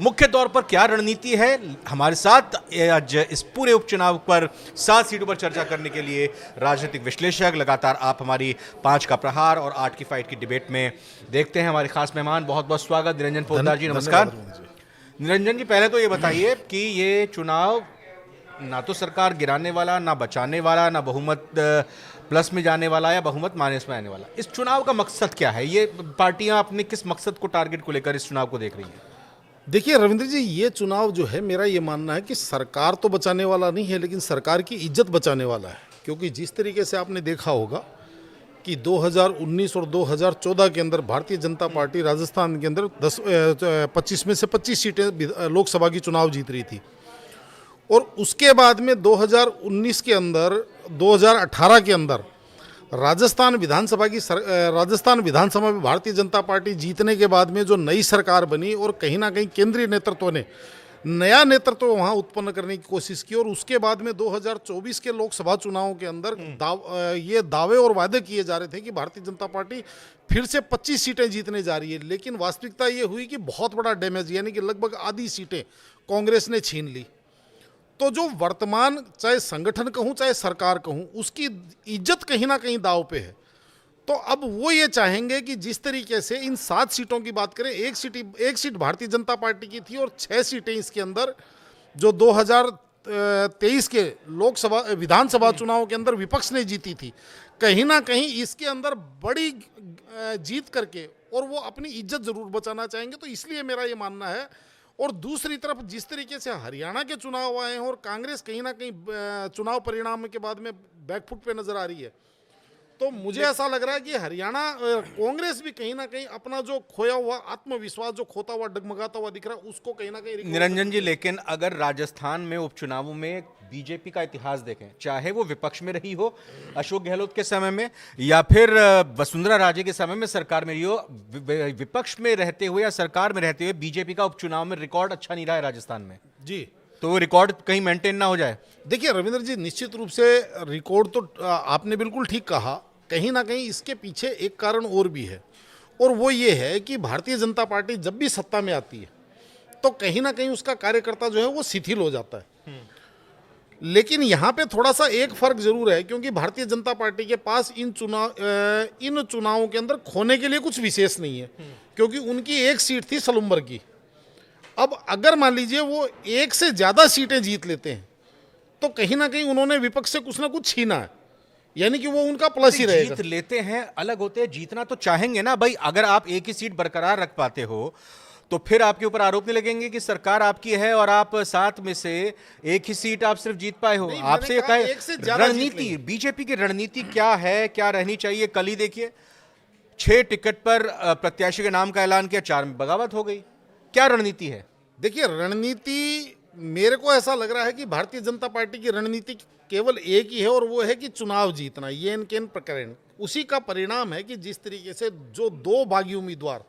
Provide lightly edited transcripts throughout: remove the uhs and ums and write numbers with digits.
मुख्य तौर पर क्या रणनीति है, हमारे साथ आज इस पूरे उपचुनाव पर 7 सीटों पर चर्चा करने के लिए राजनीतिक विश्लेषक, लगातार आप हमारी 5 का प्रहार और 8 की फाइट की डिबेट में देखते हैं हमारे खास मेहमान। बहुत बहुत स्वागत निरंजन पोद्दार जी, नमस्कार। निरंजन जी, पहले तो ये बताइए कि ये चुनाव ना तो सरकार गिराने वाला, ना बचाने वाला, ना बहुमत प्लस में जाने वाला या बहुमत माइनस में आने वाला, इस चुनाव का मकसद क्या है? ये पार्टियां अपने किस मकसद को टारगेट को लेकर इस चुनाव को देख रही हैं? देखिए रविंद्र जी, ये चुनाव जो है, मेरा ये मानना है कि सरकार तो बचाने वाला नहीं है, लेकिन सरकार की इज्जत बचाने वाला है। क्योंकि जिस तरीके से आपने देखा होगा कि 2019 और 2014 के अंदर भारतीय जनता पार्टी राजस्थान के अंदर 25 में से 25 सीटें लोकसभा की चुनाव जीत रही थी, और उसके बाद में 2019 के अंदर 2018 के अंदर राजस्थान विधानसभा में भारतीय जनता पार्टी जीतने के बाद में जो नई सरकार बनी और कहीं ना कहीं केंद्रीय नेतृत्व ने नया नेतृत्व वहां उत्पन्न करने की कोशिश की, और उसके बाद में 2024 के लोकसभा चुनावों के अंदर ये दावे और वादे किए जा रहे थे कि भारतीय जनता पार्टी फिर से 25 सीटें जीतने जा रही है। लेकिन वास्तविकता ये हुई कि बहुत बड़ा डैमेज, यानी कि लगभग आधी सीटें कांग्रेस ने छीन ली। तो जो वर्तमान, चाहे संगठन कहूं चाहे सरकार कहूं, उसकी इज्जत कहीं ना कहीं दांव पे है। तो अब वो ये चाहेंगे कि जिस तरीके से इन 7 सीटों की बात करें, एक सीट भारतीय जनता पार्टी की थी और 6 सीटें इसके अंदर जो 2023 के लोकसभा विधानसभा चुनाव के अंदर विपक्ष ने जीती थी, कहीं ना कहीं इसके अंदर बड़ी जीत करके और वो अपनी इज्जत जरूर बचाना चाहेंगे। तो इसलिए मेरा ये मानना है। और दूसरी तरफ जिस तरीके से हरियाणा के चुनाव आए हैं और कांग्रेस कहीं ना कहीं चुनाव परिणाम के बाद में बैकफुट पे नजर आ रही है, तो मुझे ऐसा लग रहा है कि हरियाणा कांग्रेस भी कहीं ना कहीं अपना जो खोया हुआ आत्मविश्वास, जो खोता हुआ डगमगाता हुआ दिख रहा है, उसको कहीं ना कहीं। निरंजन जी, लेकिन अगर राजस्थान में उपचुनावों में बीजेपी का इतिहास देखें, चाहे वो विपक्ष में रही हो अशोक गहलोत के समय में या फिर वसुंधरा राजे के समय में सरकार में रही हो, विपक्ष में रहते हुए या सरकार में रहते हुए बीजेपी का उपचुनाव में रिकॉर्ड अच्छा नहीं रहा है राजस्थान में जी। तो वो रिकॉर्ड कहीं मेंटेन ना हो जाए? देखिए रविंद्र जी, निश्चित रूप से रिकॉर्ड तो आपने बिल्कुल ठीक कहा। कहीं ना कहीं इसके पीछे एक कारण और भी है, और वो ये है कि भारतीय जनता पार्टी जब भी सत्ता में आती है तो कहीं ना कहीं उसका कार्यकर्ता जो है वो शिथिल हो जाता है। लेकिन यहाँ पे थोड़ा सा एक फर्क जरूर है, क्योंकि भारतीय जनता पार्टी के पास इन चुनावों के अंदर खोने के लिए कुछ विशेष नहीं है, क्योंकि उनकी एक सीट थी सलुम्बर की। अब अगर मान लीजिए वो एक से ज्यादा सीटें जीत लेते हैं तो कहीं ना कहीं उन्होंने विपक्ष से कुछ ना कुछ छीना है, यानी कि वो उनका प्लस ही रहेगा। जीत लेते हैं अलग होते हैं, जीतना तो चाहेंगे ना भाई। अगर आप एक ही सीट बरकरार रख पाते हो तो फिर आपके ऊपर आरोप नहीं लगेंगे कि सरकार आपकी है और आप 7 में से एक ही सीट आप सिर्फ जीत पाए हो। आपसे रणनीति, बीजेपी की रणनीति क्या है, क्या रहनी चाहिए? कल ही देखिए 6 टिकट पर प्रत्याशी के नाम का ऐलान किया, 4 में बगावत हो गई। क्या रणनीति है? देखिए रणनीति, मेरे को ऐसा लग रहा है कि भारतीय जनता पार्टी की रणनीति केवल एक ही है, और वो है कि चुनाव जीतना। ये इनके प्रकरण उसी का परिणाम है कि जिस तरीके से जो 2 बागी उम्मीदवार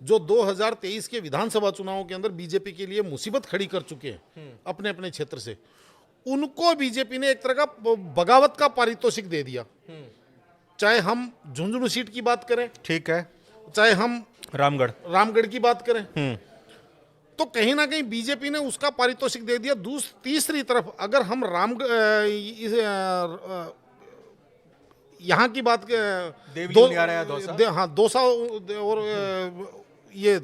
जो 2023 के विधानसभा चुनावों के अंदर बीजेपी के लिए मुसीबत खड़ी कर चुके हैं अपने अपने क्षेत्र से, उनको बीजेपी ने एक तरह का बगावत का पारितोषिक दे दिया। चाहे हम झुंझुनू सीट की बात करें, ठीक है, चाहे हम रामगढ़ की बात करें, तो कहीं ना कहीं बीजेपी ने उसका पारितोषिक दे दिया। तीसरी तरफ अगर हम यहाँ की बात दौसा और ये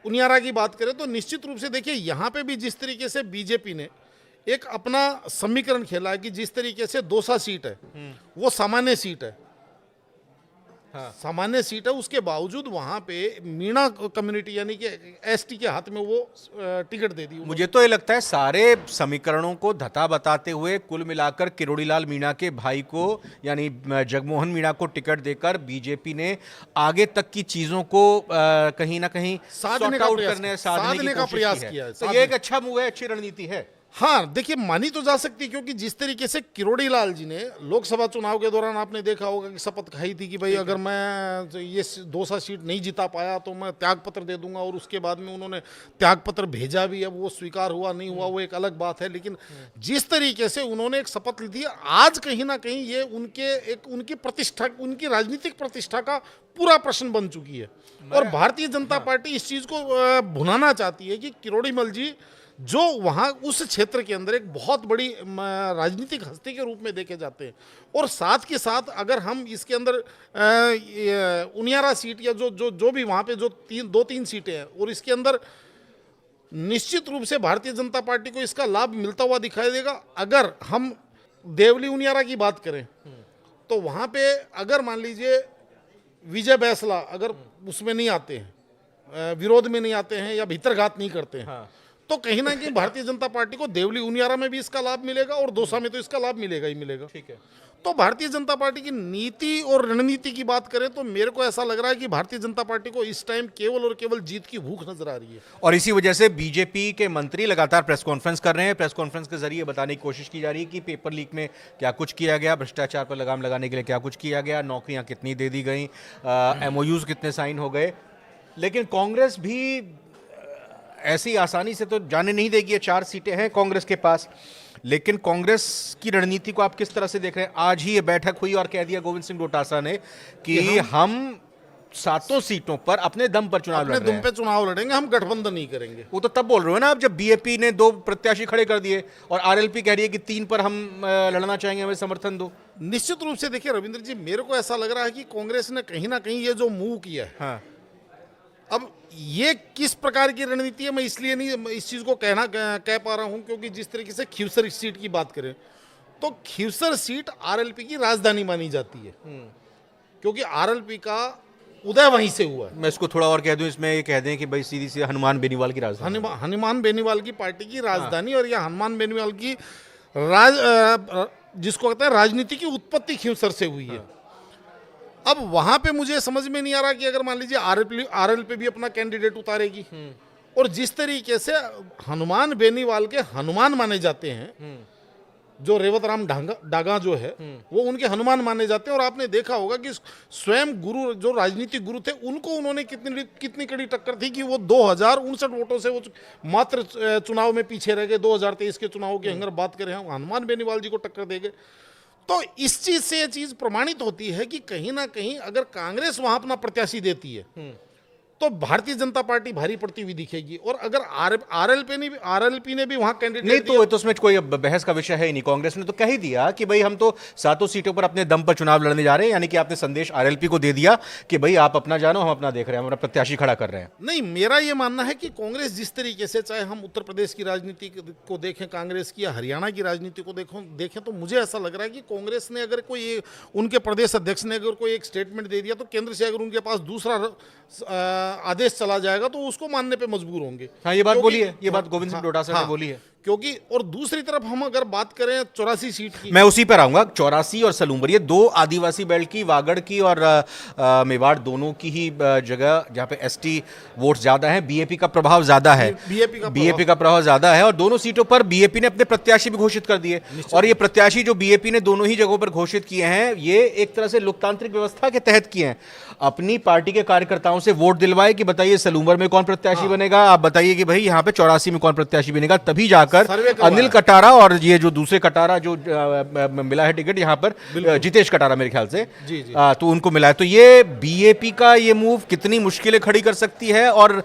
उनियारा की बात करें, तो निश्चित रूप से देखिए यहाँ पे भी जिस तरीके से बीजेपी ने एक अपना समीकरण खेला है कि जिस तरीके से दौसा सीट है वो सामान्य सीट है, सामान्य सीट है, उसके बावजूद वहां पे मीणा कम्युनिटी यानी कि एसटी के हाथ में वो टिकट दे दी। मुझे तो ये लगता है सारे समीकरणों को धता बताते हुए कुल मिलाकर किरोड़ीलाल मीणा के भाई को यानी जगमोहन मीणा को टिकट देकर बीजेपी ने आगे तक की चीजों को कहीं ना कहीं साधने का प्रयास किया है। तो ये एक अच्छा मूव है, अच्छी रणनीति है। हाँ, देखिए मानी तो जा सकती है, क्योंकि जिस तरीके से किरोड़ी लाल जी ने लोकसभा चुनाव के दौरान आपने देखा होगा कि शपथ खाई थी कि भाई अगर मैं ये दौसा सीट नहीं जिता पाया तो मैं त्यागपत्र दे दूंगा, और उसके बाद में उन्होंने त्यागपत्र भेजा भी। अब वो स्वीकार हुआ नहीं हुआ वो एक अलग बात है, लेकिन जिस तरीके से उन्होंने एक शपथ ली थी, आज कहीं ना कहीं ये उनकी प्रतिष्ठा, उनकी राजनीतिक प्रतिष्ठा का पूरा प्रश्न बन चुकी है। और भारतीय जनता पार्टी इस चीज को भुनाना चाहती है कि किरोड़ी मल जी जो वहाँ उस क्षेत्र के अंदर एक बहुत बड़ी राजनीतिक हस्ती के रूप में देखे जाते हैं, और साथ के साथ अगर हम इसके अंदर उनियारा सीट या जो भी वहाँ पे जो दो तीन सीटें हैं, और इसके अंदर निश्चित रूप से भारतीय जनता पार्टी को इसका लाभ मिलता हुआ दिखाई देगा। अगर हम देवली उनियारा की बात करें तो वहाँ पे अगर मान लीजिए विजय बैसला अगर उसमें नहीं आते हैं, विरोध में नहीं आते हैं या भीतरघात नहीं करते हैं, हाँ। तो कहीं ना कहीं भारतीय जनता पार्टी को देवली उनियारा में भी इसका लाभ मिलेगा और दौसा में तो इसका लाभ मिलेगा ही मिलेगा। ठीक है। तो भारतीय जनता पार्टी की नीति और रणनीति की बात करें तो मेरे को ऐसा लग रहा है कि भारतीय जनता पार्टी को इस टाइम केवल और केवल जीत की भूख नजर आ रही है। और इसी वजह से बीजेपी के मंत्री लगातार प्रेस कॉन्फ्रेंस कर रहे हैं। प्रेस कॉन्फ्रेंस के जरिए बताने की कोशिश की जा रही है कि पेपर लीक में क्या कुछ किया गया, भ्रष्टाचार पर लगाम लगाने के लिए क्या कुछ किया गया, नौकरियां कितनी दे दी गई, MOUs कितने साइन हो गए। लेकिन कांग्रेस भी ऐसी आसानी से तो जाने नहीं देगी। ये 4 सीटें हैं कांग्रेस के पास, लेकिन कांग्रेस की रणनीति को आप किस तरह से देख रहे हैं? आज ही ये बैठक हुई और कह दिया गोविंद सिंह डोटासरा ने कि हम 7 सीटों पर अपने दम पर चुनाव लड़ रहे हैं, अपने दम पे चुनाव लड़ेंगे, हम गठबंधन नहीं करेंगे। वो तो तब बोल रहे हो ना आप, जब बीएपी ने 2 प्रत्याशी खड़े कर दिए और RLP कह रही है कि 3 पर हम लड़ना चाहेंगे, हमें समर्थन दो। निश्चित रूप से देखिए रविंद्र जी, मेरे को ऐसा लग रहा है कि कांग्रेस ने कहीं ना कहीं ये जो मूव किया है, हाँ। अब ये किस प्रकार की रणनीति है मैं इसलिए नहीं इस चीज को कह पा रहा हूं, क्योंकि जिस तरीके से खीवसर सीट की बात करें तो खीवसर सीट RLP की राजधानी मानी जाती है, क्योंकि RLP का उदय वहीं से हुआ है। मैं इसको थोड़ा और कह दूं, इसमें ये कह दें कि भाई सीधी सी हनुमान बेनीवाल की राजधानी, हनुमान बेनीवाल की पार्टी की राजधानी। और यह हनुमान बेनीवाल की जिसको कहते हैं राजनीति की उत्पत्ति खीवसर से हुई है। अब वहां पे मुझे समझ में नहीं आ रहा कि अगर मान लीजिए RLP भी अपना कैंडिडेट उतारेगी, और जिस तरीके से हनुमान बेनीवाल के हनुमान माने जाते हैं, जो रेवत राम डागा जो है वो उनके हनुमान माने जाते हैं। और आपने देखा होगा कि स्वयं गुरु जो राजनीतिक गुरु थे उनको उन्होंने कितनी कड़ी टक्कर थी कि वो 2059 वोटों से वो मात्र चुनाव में पीछे रह गए। 2023 के चुनाव की अगर बात करें हम, हनुमान बेनीवाल जी को टक्कर दे गए। तो इस चीज से ये चीज प्रमाणित होती है कि कहीं ना कहीं अगर कांग्रेस वहां अपना प्रत्याशी देती है तो भारतीय जनता पार्टी भारी पड़ती हुई दिखेगी। और अगर RLP ने भी वहां कैंडिडेट नहीं तो उसमें कोई बहस का विषय है ही नहीं। कांग्रेस ने तो कह ही दिया कि भाई हम तो 7 सीटों पर अपने दम पर चुनाव लड़ने जा रहे हैं, यानी कि आपने संदेश RLP को दे दिया कि भाई आप अपना जानो, हम अपना देख रहे हैं, हमारा प्रत्याशी खड़ा कर रहे हैं। नहीं, मेरा ये मानना है कि कांग्रेस जिस तरीके से, चाहे हम उत्तर प्रदेश की राजनीति को देखें कांग्रेस की, या हरियाणा की राजनीति को देखें तो मुझे ऐसा लग रहा है कि कांग्रेस ने अगर कोई, उनके प्रदेश अध्यक्ष ने अगर कोई एक स्टेटमेंट दे दिया तो केंद्र से अगर उनके पास दूसरा आदेश चला जाएगा तो उसको मानने पे मजबूर होंगे। हाँ, ये बात बोली है, ये बात गोविंद सिंह डोटासरा ने बोली है। क्योंकि और दूसरी तरफ हम अगर बात करें 84 सीट की, मैं उसी पर आऊंगा। 84 और सलूम्बर, ये 2 आदिवासी बेल्ट की, वागड़ की और मेवाड़ दोनों की ही जगह जहां पे ST वोट ज्यादा है, बीएपी का प्रभाव ज्यादा है, बीएपी का प्रभाव ज्यादा है। और दोनों सीटों पर बीएपी ने अपने प्रत्याशी भी घोषित कर दिए। और ये प्रत्याशी जो बीएपी ने दोनों ही जगहों पर घोषित किए हैं, ये एक तरह से लोकतांत्रिक व्यवस्था के तहत किए हैं। अपनी पार्टी के कार्यकर्ताओं से वोट दिलवाए कि बताइए सलूम्बर में कौन प्रत्याशी बनेगा, आप बताइए कि भाई यहाँ पे 84 में कौन प्रत्याशी बनेगा, तभी जाकर अनिल कटारा और ये जो दूसरे कटारा जो मिला है टिकट यहाँ पर, जितेश कटारा मेरे ख्याल से, तो उनको मिला है। तो ये बीएपी का ये मूव कितनी मुश्किलें खड़ी कर सकती है, और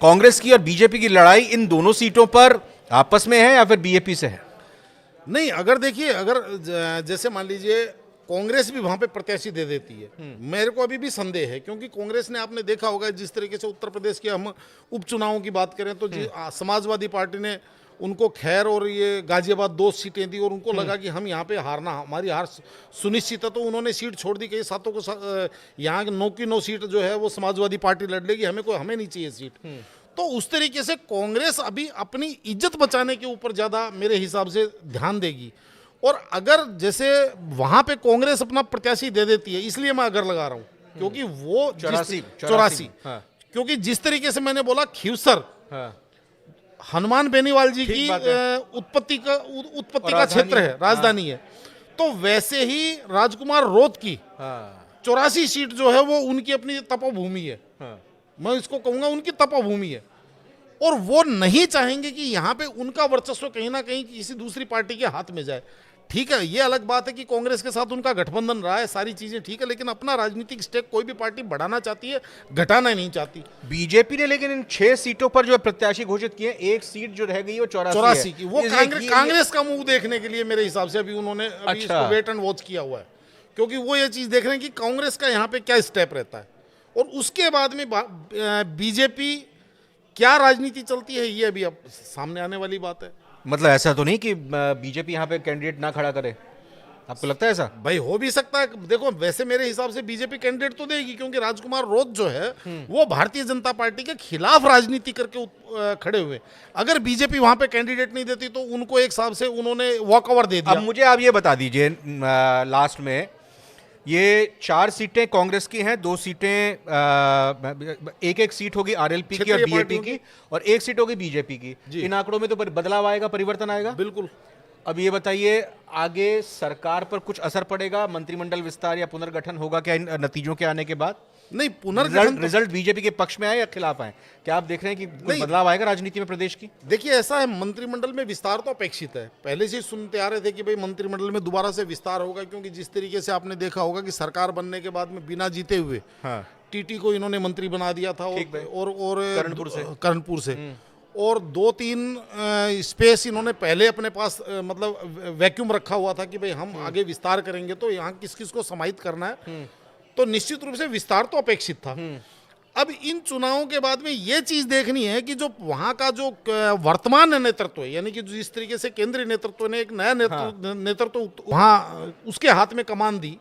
कांग्रेस की और बीजेपी की लड़ाई इन दोनों सीटों पर आपस में है या फिर बीएपी से है? नहीं, अगर देखिए, अगर जैसे मान लीजिए कांग्रेस भी वहां पे प्रत्याशी दे देती है, मेरे को अभी भी संदेह है, क्योंकि कांग्रेस ने, आपने देखा होगा जिस तरीके से उत्तर प्रदेश के हम उपचुनावों की बात करें तो समाजवादी पार्टी ने उनको खैर और ये गाजियाबाद 2 सीटें दी, और उनको लगा कि हम यहाँ पे हारना, हमारी हार सुनिश्चित है, तो उन्होंने सीट छोड़ दी। कई सातों को यहाँ 9 की 9 सीट जो है वो समाजवादी पार्टी लड़ लेगी, हमें नहीं चाहिए सीट। तो उस तरीके से कांग्रेस अभी अपनी इज्जत बचाने के ऊपर ज्यादा मेरे हिसाब से ध्यान देगी। और अगर जैसे वहां पे कांग्रेस अपना प्रत्याशी दे देती है, इसलिए मैं अगर लगा रहा हूं, क्योंकि वो 84, क्योंकि जिस तरीके से मैंने बोला खीवसर, हनुमान बेनीवाल जी ठीक की बात है। उत्पत्ति का राजधानी क्षेत्र है, है। राजधानी है। तो वैसे ही राजकुमार रोत की हाँ 84 सीट जो है वो उनकी अपनी तपोभूमि है। हाँ मैं इसको कहूंगा उनकी तपोभूमि है, और वो नहीं चाहेंगे कि यहाँ पे उनका वर्चस्व कहीं ना कहीं किसी दूसरी पार्टी के हाथ में जाए। ठीक है, ये अलग बात है कि कांग्रेस के साथ उनका गठबंधन रहा है, सारी चीजें ठीक है, लेकिन अपना राजनीतिक स्टेक कोई भी पार्टी बढ़ाना चाहती है, घटाना नहीं चाहती। बीजेपी ने लेकिन इन 6 सीटों पर जो है प्रत्याशी घोषित किए, एक सीट जो रह गई वो 84 की वो कांग्रेस का मुंह देखने के लिए मेरे हिसाब से अभी उन्होंने इसको वेट एंड वॉच किया हुआ है, क्योंकि वो ये चीज देख रहे हैं कि कांग्रेस का यहाँ पे क्या स्टेप रहता है, और उसके बाद में बीजेपी क्या राजनीति चलती है ये अभी अब सामने आने वाली बात है। मतलब ऐसा तो नहीं कि बीजेपी यहाँ पे कैंडिडेट ना खड़ा करे, आपको लगता है ऐसा? भाई हो भी सकता है। देखो वैसे मेरे हिसाब से बीजेपी कैंडिडेट तो देगी, क्योंकि राजकुमार रोत जो है वो भारतीय जनता पार्टी के खिलाफ राजनीति करके खड़े हुए। अगर बीजेपी वहां पे कैंडिडेट नहीं देती तो उनको एक हिसाब से उन्होंने वॉकओवर दे दिया। अब मुझे आप ये बता दीजिए, लास्ट में ये 4 सीटें कांग्रेस की हैं, 2 सीटें एक सीट होगी आरएलपी की और बीएपी की, और 1 सीट होगी बीजेपी की। इन आंकड़ों में तो बदलाव आएगा, परिवर्तन आएगा बिल्कुल। अब ये बताइए, आगे सरकार पर कुछ असर पड़ेगा? मंत्रिमंडल विस्तार या पुनर्गठन होगा क्या इन नतीजों के आने के बाद? नहीं, पुनर्गठन रिजल्ट बीजेपी के पक्ष में आए या खिलाफ आए? क्या आप देख रहे हैं कि कोई बदलाव आएगा राजनीति में प्रदेश की? देखिए ऐसा है, मंत्रिमंडल में विस्तार तो अपेक्षित है। पहले से सुनते आ रहे थे कि भाई मंत्रिमंडल में दोबारा से विस्तार होगा, क्योंकि जिस तरीके से आपने देखा होगा कि सरकार बनने के बाद में बिना जीते हुए टीटी को इन्होंने मंत्री बना दिया था, और कर्णपुर से और 2-3 स्पेस इन्होंने पहले अपने पास मतलब वैक्यूम रखा हुआ था कि भाई हम आगे विस्तार करेंगे तो यहाँ किस किस को समाहित करना है। तो निश्चित रूप से विस्तार तो अपेक्षित था। अब इन चुनावों के बाद में ये चीज देखनी है कि जो वहां का जो वर्तमान नेतृत्व है, यानी कि जिस तरीके से केंद्रीय नेतृत्व ने एक नया नेतृत्व वहां उसके हाथ में कमान दी,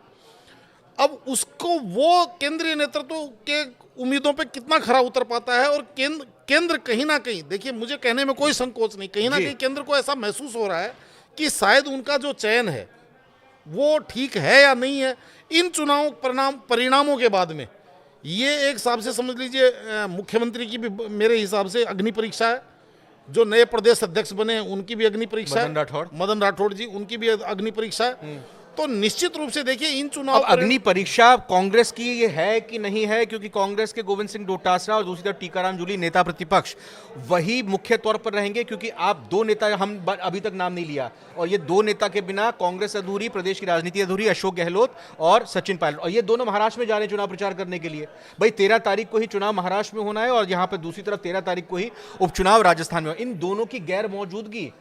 अब उसको वो केंद्रीय नेतृत्व के उम्मीदों पे कितना खरा उतर पाता है। और केंद्र कहीं ना कहीं, देखिए मुझे कहने में कोई संकोच नहीं, कहीं ना कहीं केंद्र को ऐसा महसूस हो रहा है कि शायद उनका जो चयन है वो ठीक है या नहीं है। इन चुनाव परिणामों के बाद में ये एक हिसाब से समझ लीजिए मुख्यमंत्री की भी मेरे हिसाब से अग्नि परीक्षा है। जो नए प्रदेश अध्यक्ष बने हैं उनकी भी अग्नि परीक्षा है, मदन राठौड़ जी, उनकी भी अग्नि परीक्षा है। तो निश्चित रूप से देखिए इन चुनाव अग्नि परीक्षा कांग्रेस की ये है कि नहीं है, क्योंकि कांग्रेस के गोविंद सिंह डोटासरा और दूसरी तरफ टीकाराम जूली नेता प्रतिपक्ष वही मुख्य तौर पर रहेंगे, क्योंकि आप 2 नेता हम अभी तक नाम नहीं लिया, और ये 2 नेता के बिना कांग्रेस अधूरी, प्रदेश की राजनीति अधूरी। अशोक गहलोत और सचिन पायलट, और ये दोनों महाराष्ट्र में जा रहे हैं चुनाव प्रचार करने के लिए। भाई 13 तारीख को ही चुनाव महाराष्ट्र में होना है, और यहाँ पर दूसरी तरफ 13 तारीख को ही उपचुनाव राजस्थान में। इन दोनों की गैर मौजूदगी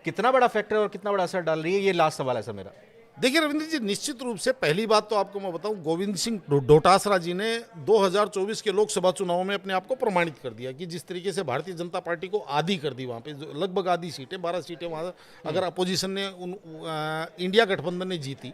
कितना बड़ा फैक्टर और कितना बड़ा असर डाल रही है, ये लास्ट सवाल है सर मेरा। देखिए रविंद्र जी, निश्चित रूप से पहली बात तो आपको मैं बताऊं, गोविंद सिंह डोटासरा जी ने 2024 के लोकसभा चुनाव में अपने आप को प्रमाणित कर दिया कि जिस तरीके से भारतीय जनता पार्टी को आधी कर दी, वहाँ पे लगभग आधी सीटें, 12 सीटें वहाँ अगर अपोजिशन ने इंडिया गठबंधन ने जीती,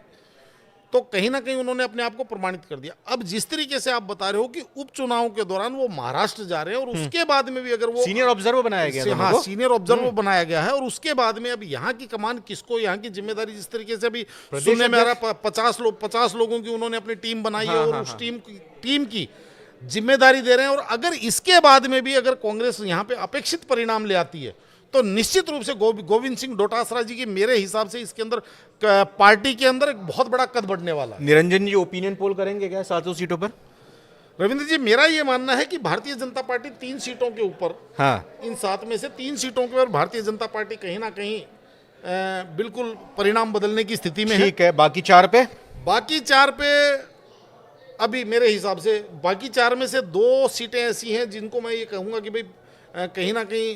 तो कहीं ना कहीं उन्होंने अपने आप को प्रमाणित कर दिया। अब जिस तरीके से आप बता रहे हो कि उपचुनाव के दौरान वो महाराष्ट्र जा रहे हैं, और उसके बाद में भी अगर वो सीनियर ऑब्जर्वर बनाया गया, हाँ सीनियर ऑब्जर्वर बनाया गया है, और उसके बाद में अब यहाँ की कमान किसको, यहाँ की जिम्मेदारी जिस तरीके से अभी सुनने में आ रहा है 50 लोगों की उन्होंने अपनी टीम बनाई है, और उस टीम की जिम्मेदारी दे रहे हैं। और अगर इसके बाद में भी अगर कांग्रेस यहाँ पे अपेक्षित परिणाम ले आती है, तो निश्चित रूप से गोविंद सिंह डोटासरा जी की मेरे हिसाब से इसके अंदर पार्टी के अंदर एक बहुत बड़ा कद बढ़ने वाला है। निरंजन जी ओपिनियन पोल करेंगे क्या 7 सीटों पर? रविंद्र जी, मेरा ये मानना है कि भारतीय जनता पार्टी 3 सीटों के ऊपर, इन 7 में से 3 सीटों के ऊपर भारतीय जनता पार्टी कहीं ना कहीं बिल्कुल परिणाम बदलने की स्थिति में है। ठीक है, बाकी 4 पे? बाकी 4 पे अभी मेरे हिसाब से बाकी 4 में से 2 सीटें ऐसी हैं जिनको मैं ये कहूँगा कि भाई कहीं ना कहीं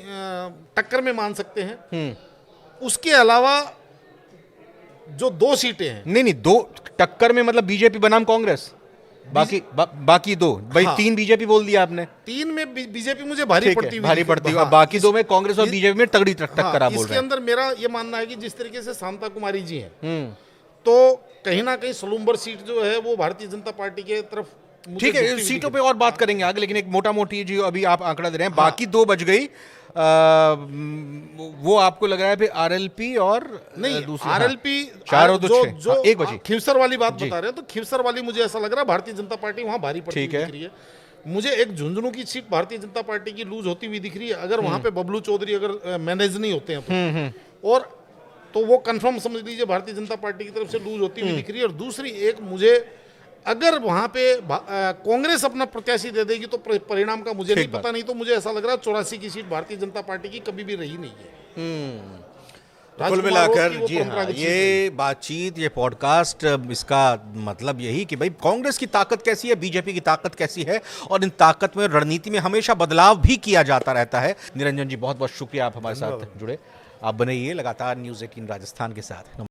टक्कर में मान सकते हैं। उसके अलावा जो 2 सीटें हैं, नहीं 2 टक्कर में मतलब बीजेपी बनाम कांग्रेस, बाकी 2 भाई। 3 बीजेपी बोल दिया आपने, 3 में बीजेपी मुझे भारी पड़ती है, बाकी 2 में कांग्रेस और बीजेपी में तगड़ी टक्कर आप बोल रहे हैं। इसके अंदर मेरा ये मानना है कि जिस तरीके से शांता कुमारी जी हैं, तो कहीं ना कहीं सलूम्बर सीट जो है वो भारतीय जनता पार्टी के तरफ। ठीक है, सीटों पे और बात करेंगे आगे, लेकिन एक मोटा मोटी जो अभी आप आंकड़ा दे रहे हैं, बाकी 2 बच गई। वो आपको लग रहा है फिर आरएलपी और नहीं, आरएलपी 4 और 2 6, 1 बची। खिवसर वाली बात बता रहे हैं, तो खिवसर वाली मुझे ऐसा लग रहा है भारतीय जनता पार्टी वहां भारी पड़ती दिख रही है, मुझे एक झुंझुनू की सीट भारतीय जनता पार्टी की लूज होती हुई दिख रही है, अगर वहां पे बबलू चौधरी अगर मैनेज नहीं होते हैं और तो वो कंफर्म समझ लीजिए भारतीय जनता पार्टी की तरफ से लूज होती हुई दिख रही है। और दूसरी एक, मुझे अगर वहां पे कांग्रेस अपना प्रत्याशी दे देगी तो परिणाम का मुझे नहीं पता, नहीं तो मुझे ऐसा लग रहा है 84 की सीट भारतीय जनता पार्टी की कभी भी रही नहीं है। कुल मिलाकर जी हाँ, ये बातचीत, ये पॉडकास्ट, इसका मतलब यही कि भाई कांग्रेस की ताकत कैसी है, बीजेपी की ताकत कैसी है, और इन ताकत में, रणनीति में हमेशा बदलाव भी किया जाता रहता है। निरंजन जी, बहुत बहुत शुक्रिया, आप हमारे साथ जुड़े। आप बने ये लगातार न्यूज़ 18 राजस्थान के साथ।